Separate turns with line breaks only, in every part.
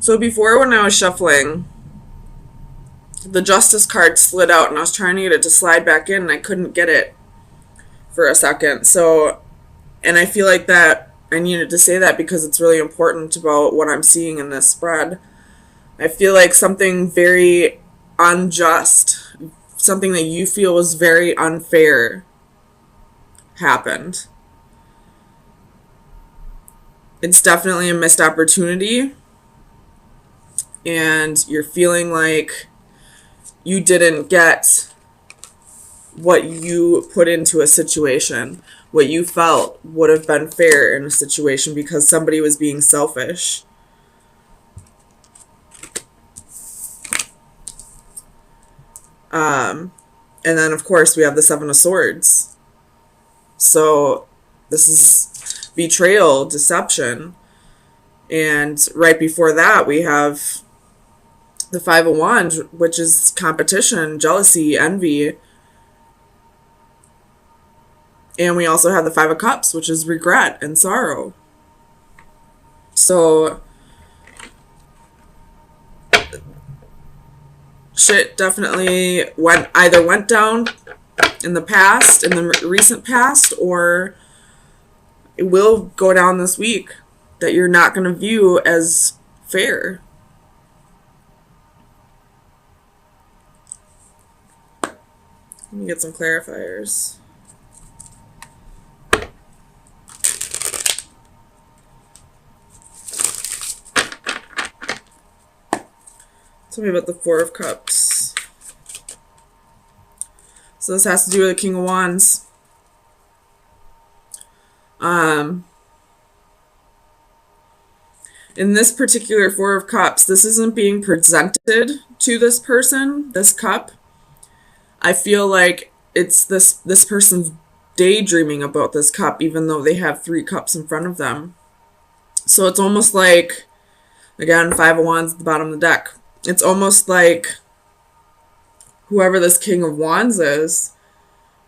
So before, when I was shuffling, the Justice card slid out and I was trying to get it to slide back in and I couldn't get it for a second. So, and I feel like that I needed to say that because it's really important about what I'm seeing in this spread. I feel like something very unjust, something that you feel was very unfair happened. It's definitely a missed opportunity, and you're feeling like you didn't get what you put into a situation, what you felt would have been fair in a situation because somebody was being selfish. And then, of course, we have the Seven of Swords. So this is betrayal, deception. And right before that, we have the Five of Wands, which is competition, jealousy, envy. And we also have the Five of Cups, which is regret and sorrow. So shit definitely went down in the past, in the recent past, or it will go down this week that you're not going to view as fair. Let me get some clarifiers. Tell me about the Four of Cups. So this has to do with the King of Wands. In this particular Four of Cups, this isn't being presented to this person, this cup. I feel like it's this person's daydreaming about this cup, even though they have three cups in front of them. So it's almost like, again, Five of Wands at the bottom of the deck. It's almost like whoever this King of Wands is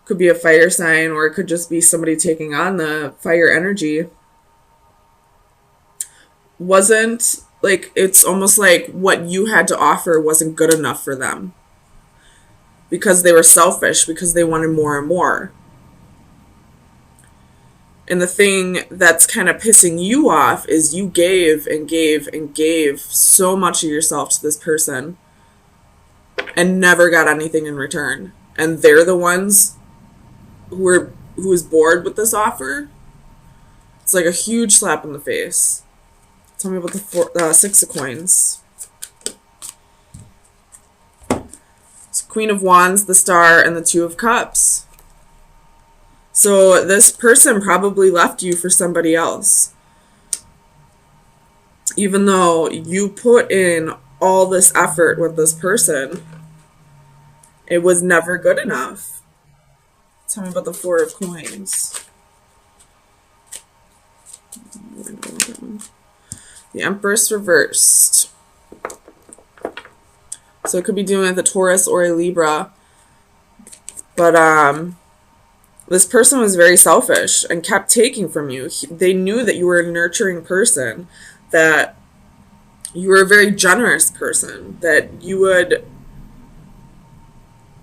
could be a fire sign, or it could just be somebody taking on the fire energy. Wasn't like, it's almost like what you had to offer wasn't good enough for them because they were selfish, because they wanted more and more. And the thing that's kind of pissing you off is you gave and gave and gave so much of yourself to this person and never got anything in return. And they're the ones who is bored with this offer. It's like a huge slap in the face. Tell me about the Six of Coins. It's Queen of Wands, the Star, and the Two of Cups. So this person probably left you for somebody else. Even though you put in all this effort with this person, it was never good enough. Tell me about the Four of Coins. The Empress reversed. So it could be doing with a Taurus or a Libra. But this person was very selfish and kept taking from you. They knew that you were a nurturing person, that you were a very generous person, that you would...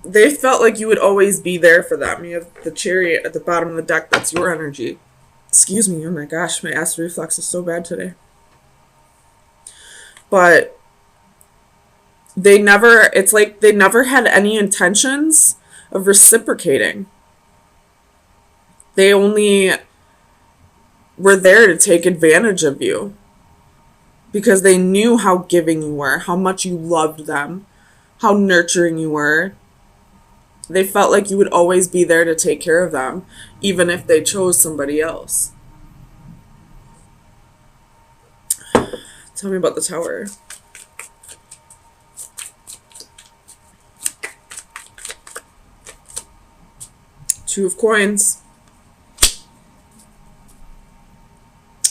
They felt like you would always be there for them. You have the Chariot at the bottom of the deck. That's your energy. Excuse me. Oh my gosh, my acid reflux is so bad today. But it's like they never had any intentions of reciprocating. They only were there to take advantage of you because they knew how giving you were, how much you loved them, how nurturing you were. They felt like you would always be there to take care of them, even if they chose somebody else. Tell me about the Tower. Two of Coins.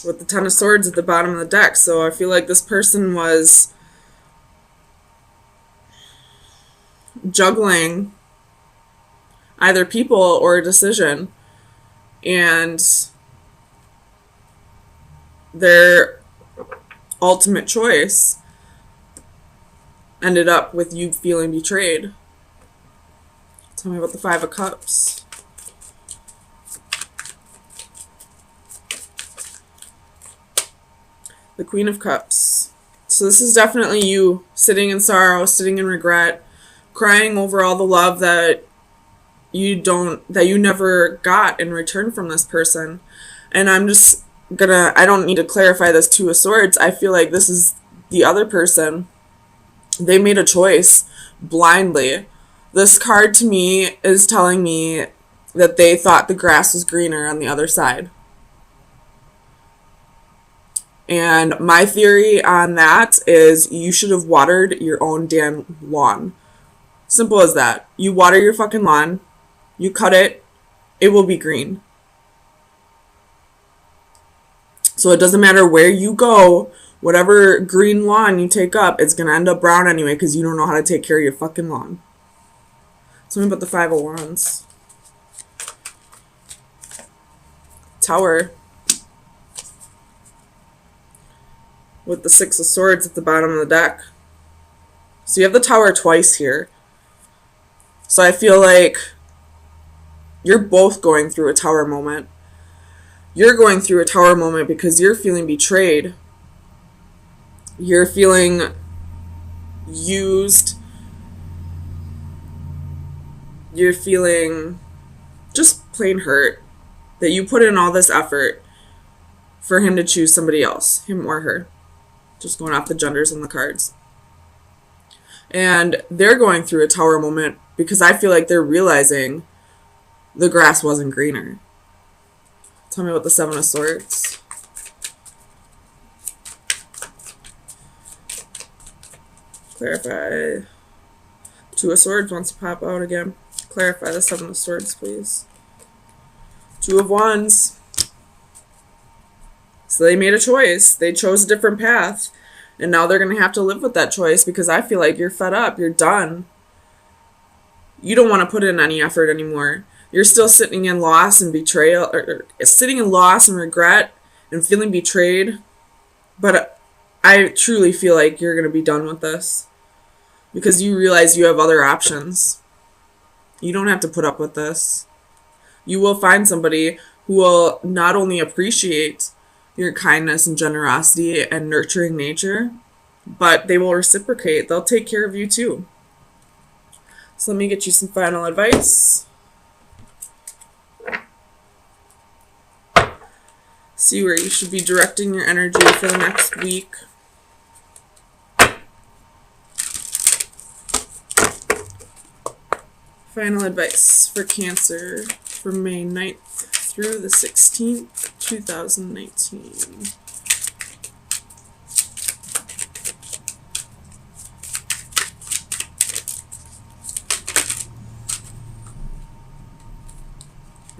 With the Ten of Swords at the bottom of the deck. So I feel like this person was juggling either people or a decision. And their ultimate choice ended up with you feeling betrayed. Tell me about the Five of Cups. The Queen of Cups. So this is definitely you sitting in sorrow, sitting in regret, crying over all the love that you never got in return from this person. And I don't need to clarify this Two of Swords. I feel like this is the other person. They made a choice blindly. This card to me is telling me that they thought the grass was greener on the other side. And my theory on that is you should have watered your own damn lawn. Simple as that. You water your fucking lawn, you cut it, it will be green. So it doesn't matter where you go, whatever green lawn you take up, it's going to end up brown anyway because you don't know how to take care of your fucking lawn. Tell me about the Five of Wands. Tower. With the Six of Swords at the bottom of the deck. So you have the Tower twice here. So I feel like you're both going through a Tower moment. You're going through a Tower moment because you're feeling betrayed. You're feeling used. You're feeling just plain hurt that you put in all this effort for him to choose somebody else, him or her. Just going off the genders in the cards. And they're going through a Tower moment because I feel like they're realizing the grass wasn't greener. Tell me about the Seven of Swords. Clarify. Two of Swords wants to pop out again. Clarify the Seven of Swords, please. Two of Wands. So they made a choice. They chose a different path. And now they're going to have to live with that choice because I feel like you're fed up. You're done. You don't want to put in any effort anymore. You're still sitting in loss and betrayal, or sitting in loss and regret and feeling betrayed. But I truly feel like you're going to be done with this because you realize you have other options. You don't have to put up with this. You will find somebody who will not only appreciate your kindness and generosity and nurturing nature, but they will reciprocate. They'll take care of you too. So let me get you some final advice. See where you should be directing your energy for the next week. Final advice for Cancer for May 9th through the 16th, 2019.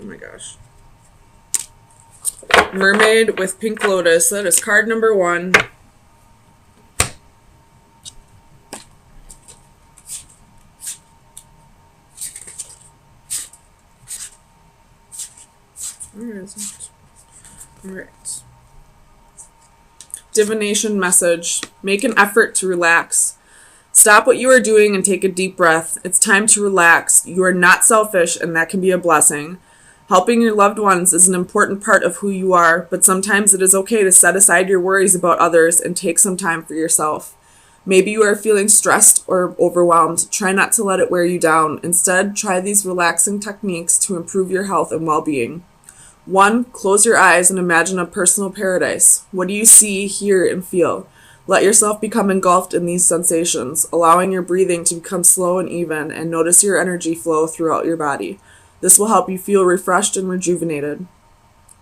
Oh my gosh. Mermaid with Pink Lotus. That is card number 1. Where is it? Alright. Divination message. Make an effort to relax. Stop what you are doing and take a deep breath. It's time to relax. You are not selfish, and that can be a blessing. Helping your loved ones is an important part of who you are, but sometimes it is okay to set aside your worries about others and take some time for yourself. Maybe you are feeling stressed or overwhelmed. Try not to let it wear you down. Instead, try these relaxing techniques to improve your health and well-being. 1. Close your eyes and imagine a personal paradise. What do you see, hear, and feel? Let yourself become engulfed in these sensations, allowing your breathing to become slow and even, and notice your energy flow throughout your body. This will help you feel refreshed and rejuvenated.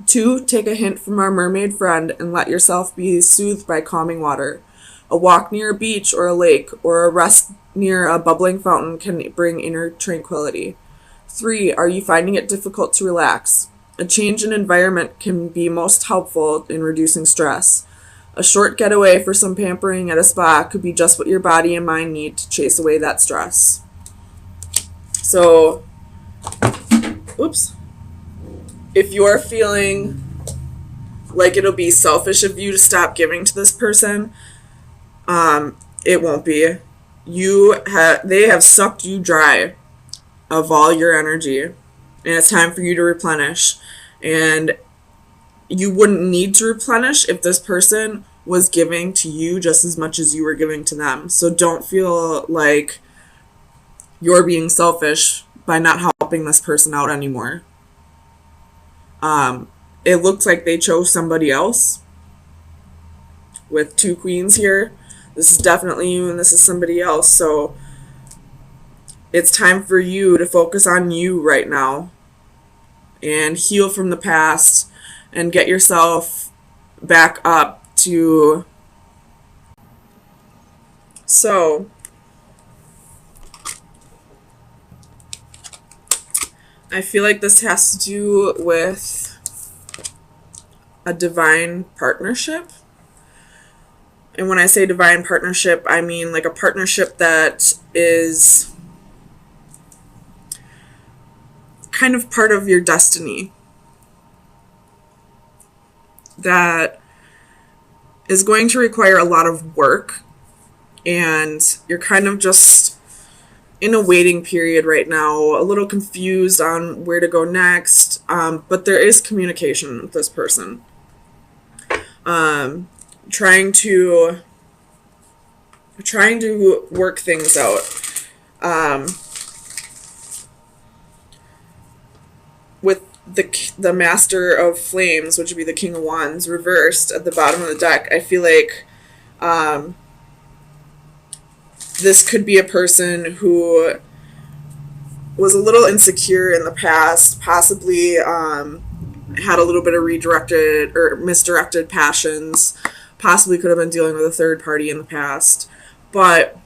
2. Take a hint from our mermaid friend and let yourself be soothed by calming water. A walk near a beach or a lake, or a rest near a bubbling fountain can bring inner tranquility. 3. Are you finding it difficult to relax? A change in environment can be most helpful in reducing stress. A short getaway for some pampering at a spa could be just what your body and mind need to chase away that stress. So, if you're feeling like it'll be selfish of you to stop giving to this person, it won't be. they have sucked you dry of all your energy, and it's time for you to replenish. And you wouldn't need to replenish if this person was giving to you just as much as you were giving to them. So don't feel like you're being selfish by not helping this person out anymore. It looks like they chose somebody else with 2 queens here. This is definitely you and this is somebody else. So it's time for you to focus on you right now and heal from the past and get yourself back up to... So I feel like this has to do with a divine partnership. And when I say divine partnership, I mean like a partnership that is kind of part of your destiny, that is going to require a lot of work, and you're kind of just in a waiting period right now, a little confused on where to go next, but there is communication with this person. Trying to work things out. With the Master of Flames, which would be the King of Wands, reversed at the bottom of the deck, I feel like this could be a person who was a little insecure in the past, possibly had a little bit of redirected or misdirected passions, possibly could have been dealing with a third party in the past, but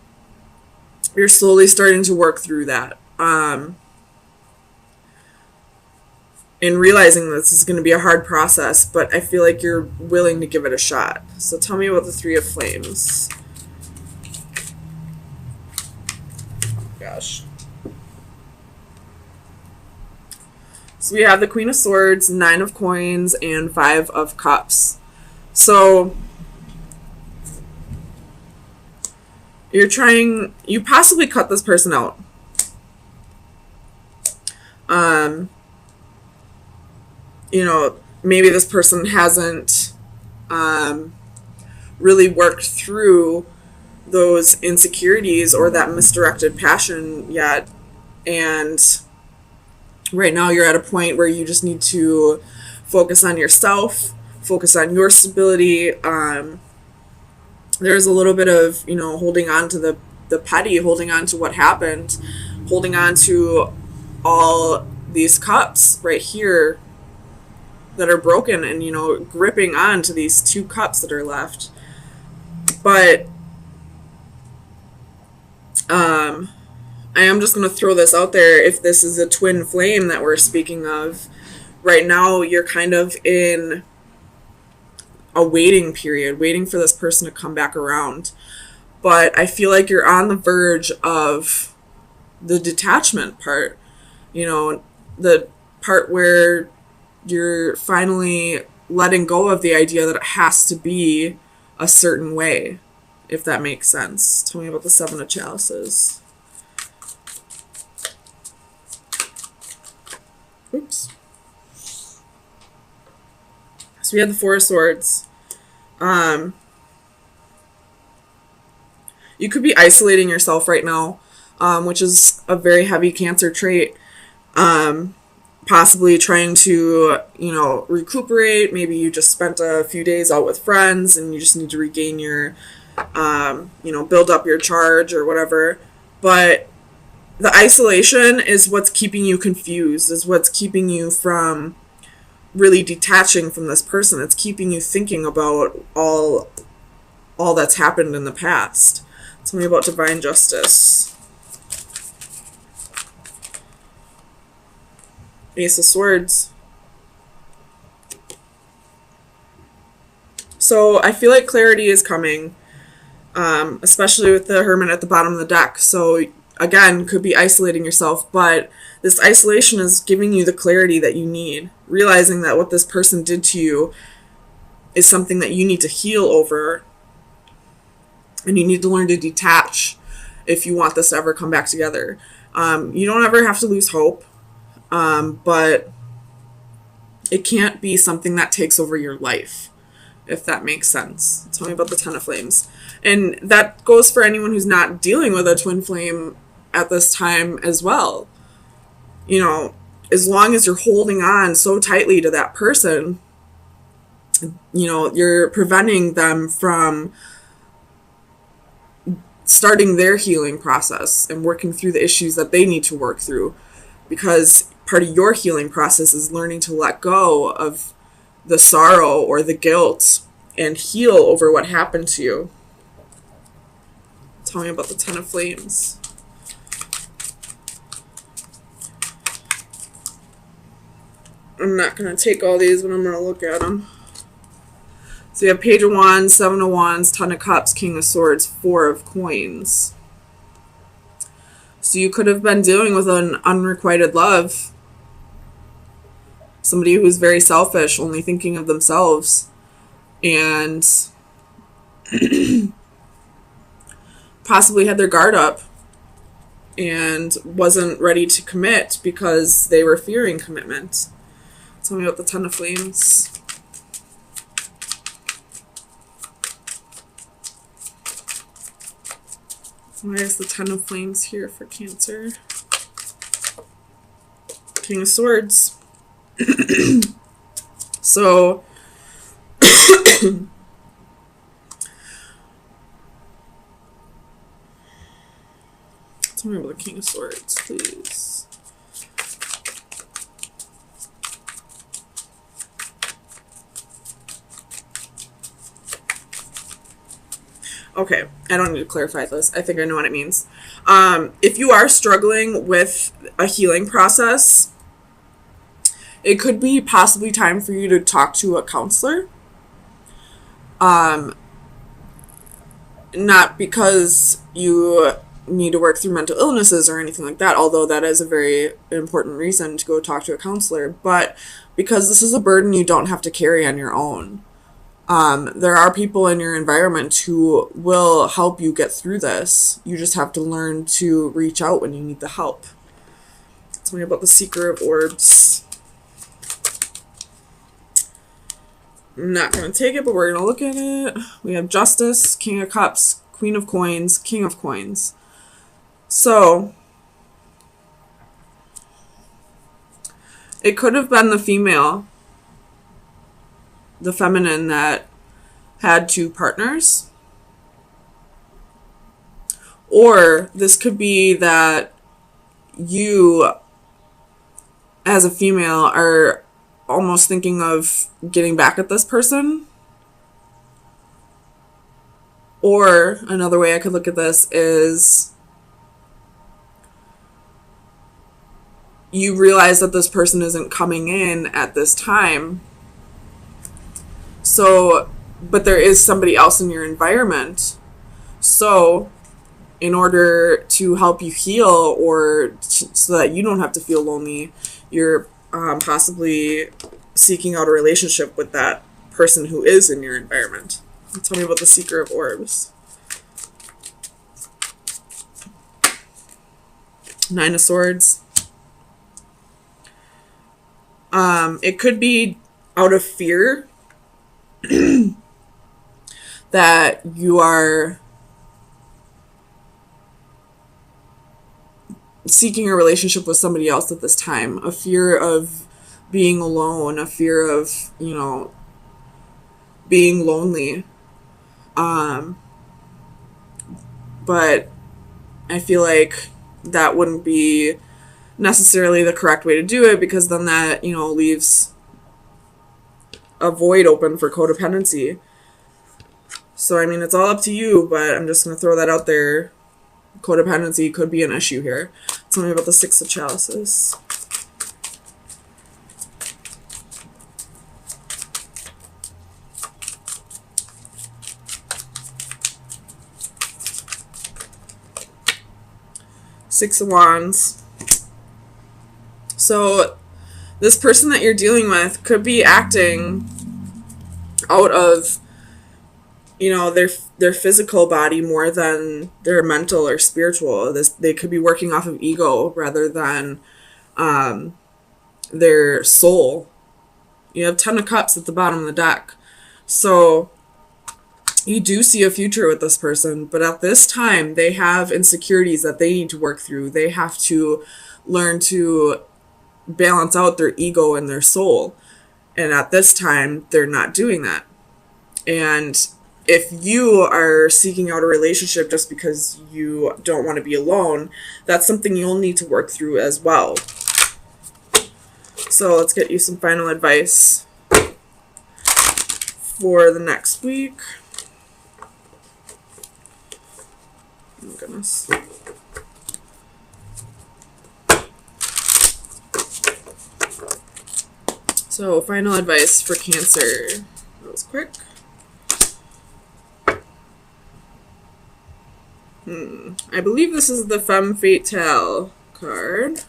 you're slowly starting to work through that. And realizing this is going to be a hard process, but I feel like you're willing to give it a shot. So tell me about the Three of Flames. Gosh. So we have the Queen of Swords, 9 of Coins, and 5 of Cups. So you possibly cut this person out. Maybe this person hasn't really worked through those insecurities or that misdirected passion yet, and right now you're at a point where you just need to focus on yourself, focus on your stability. There's a little bit of holding on to the petty, holding on to what happened, holding on to all these cups right here that are broken, and gripping on to these 2 cups that are left. But I am just going to throw this out there. If this is a twin flame that we're speaking of, right now you're kind of in a waiting period, waiting for this person to come back around. But I feel like you're on the verge of the detachment part, the part where you're finally letting go of the idea that it has to be a certain way, if that makes sense. Tell me about the 7 of Chalices. Oops. So we have the 4 of Swords. You could be isolating yourself right now, which is a very heavy Cancer trait. Possibly trying to, recuperate. Maybe you just spent a few days out with friends and you just need to regain your, build up your charge or whatever. But the isolation is what's keeping you confused, is what's keeping you from really detaching from this person. It's keeping you thinking about all that's happened in the past. Tell me about divine justice. Ace of Swords. So I feel like clarity is coming, especially with the Hermit at the bottom of the deck. So again, could be isolating yourself, but this isolation is giving you the clarity that you need, realizing that what this person did to you is something that you need to heal over, and you need to learn to detach if you want this to ever come back together. You don't ever have to lose hope, but it can't be something that takes over your life, if that makes sense. Tell me about the Ten of Flames. And that goes for anyone who's not dealing with a twin flame at this time as well. You know, as long as you're holding on so tightly to that person, you know, you're preventing them from starting their healing process and working through the issues that they need to work through. Because part of your healing process is learning to let go of the sorrow or the guilt and heal over what happened to you. Tell me about the Ten of Flames. I'm not going to take all these, but I'm going to look at them. So you have Page of Wands, Seven of Wands, Ten of Cups, King of Swords, Four of Coins. So you could have been dealing with an unrequited love. Somebody who's very selfish, only thinking of themselves. And possibly had their guard up and wasn't ready to commit because they were fearing commitment. Tell me about the Ten of Flames. Why is the Ten of Flames here for Cancer? King of Swords. So, tell me about the King of Swords, please. Okay, I don't need to clarify this. I think I know what it means. If you are struggling with a healing process, it could be possibly time for you to talk to a counselor. Not because you need to work through mental illnesses or anything like that, although that is a very important reason to go talk to a counselor, but because this is a burden you don't have to carry on your own. There are people in your environment who will help you get through this. You just have to learn to reach out when you need the help. Tell me about the Seeker of Orbs. I'm not going to take it, but we're going to look at it. We have Justice, King of Cups, Queen of Coins, King of Coins. So, it could have been the female, the feminine, that had two partners. Or this could be that you, as a female, are almost thinking of getting back at this person. Or another way I could look at this is you realize that this person isn't coming in at this time. So, but there is somebody else in your environment. So, in order to help you heal or so that you don't have to feel lonely, you're possibly seeking out a relationship with that person who is in your environment. Tell me about the Seeker of Orbs. Nine of Swords. It could be out of fear that you are seeking a relationship with somebody else at this time. A fear of being alone, a fear of, you know, being lonely. But I feel like that wouldn't be necessarily the correct way to do it, because then that, you know, leaves a void open for codependency. So, I mean, it's all up to you, but I'm just going to throw that out there. Codependency could be an issue here. Tell me about the Six of Chalices. Six of Wands. So this person that you're dealing with could be acting out of, you know, their physical body more than their mental or spiritual. They could be working off of ego rather than their soul. You have 10 of Cups at the bottom of the deck. So you do see a future with this person, but at this time they have insecurities that they need to work through. They have to learn to balance out their ego and their soul. And at this time, they're not doing that. And if you are seeking out a relationship just because you don't want to be alone, that's something you'll need to work through as well. So let's get you some final advice for the next week. Oh, goodness. So, final advice for Cancer. That was quick. I believe this is the Femme Fatale card.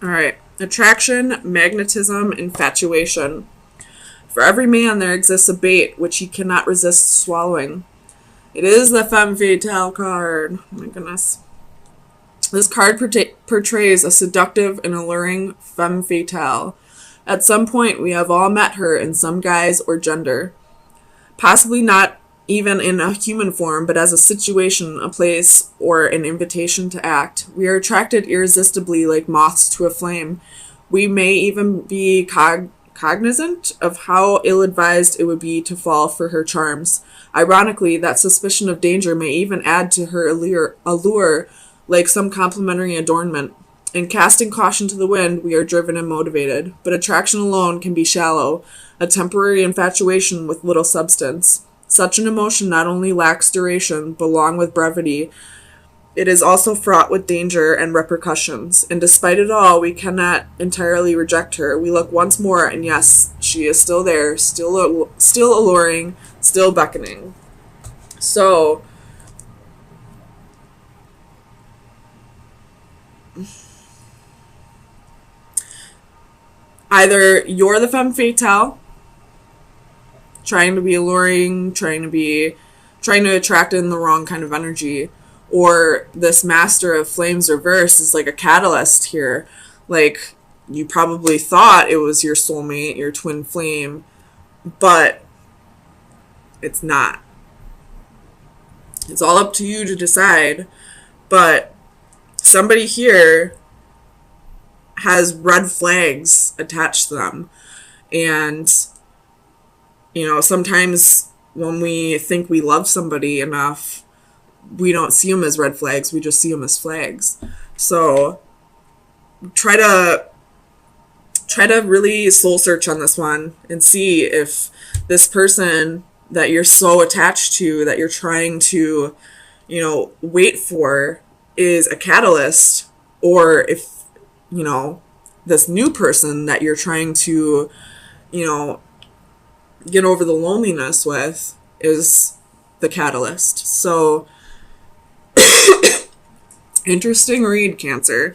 Alright. Attraction, magnetism, infatuation. For every man there exists a bait which he cannot resist swallowing. It is the Femme Fatale card. Oh my goodness. This card portrays a seductive and alluring femme fatale. At some point, we have all met her in some guise or gender. Possibly not even in a human form, but as a situation, a place, or an invitation to act. We are attracted irresistibly like moths to a flame. We may even be cognizant of how ill-advised it would be to fall for her charms. Ironically, that suspicion of danger may even add to her allure like some complimentary adornment. In casting caution to the wind, we are driven and motivated, but attraction alone can be shallow, a temporary infatuation with little substance. Such an emotion not only lacks duration, but along with brevity, it is also fraught with danger and repercussions, and despite it all, we cannot entirely reject her. We look once more, and yes, she is still there, still alluring, still beckoning. So, either you're the femme fatale, trying to be alluring, trying to attract in the wrong kind of energy, or this Master of Flames reverse is like a catalyst here. Like, you probably thought it was your soulmate, your twin flame, but it's not. It's all up to you to decide, but somebody here has red flags attached to them. And, you know, sometimes when we think we love somebody enough, we don't see them as red flags, we just see them as flags. So try to really soul search on this one and see if this person that you're so attached to, that you're trying to, you know, wait for, is a catalyst, or if, you know, this new person that you're trying to, you know, get over the loneliness with is the catalyst. So interesting read, Cancer.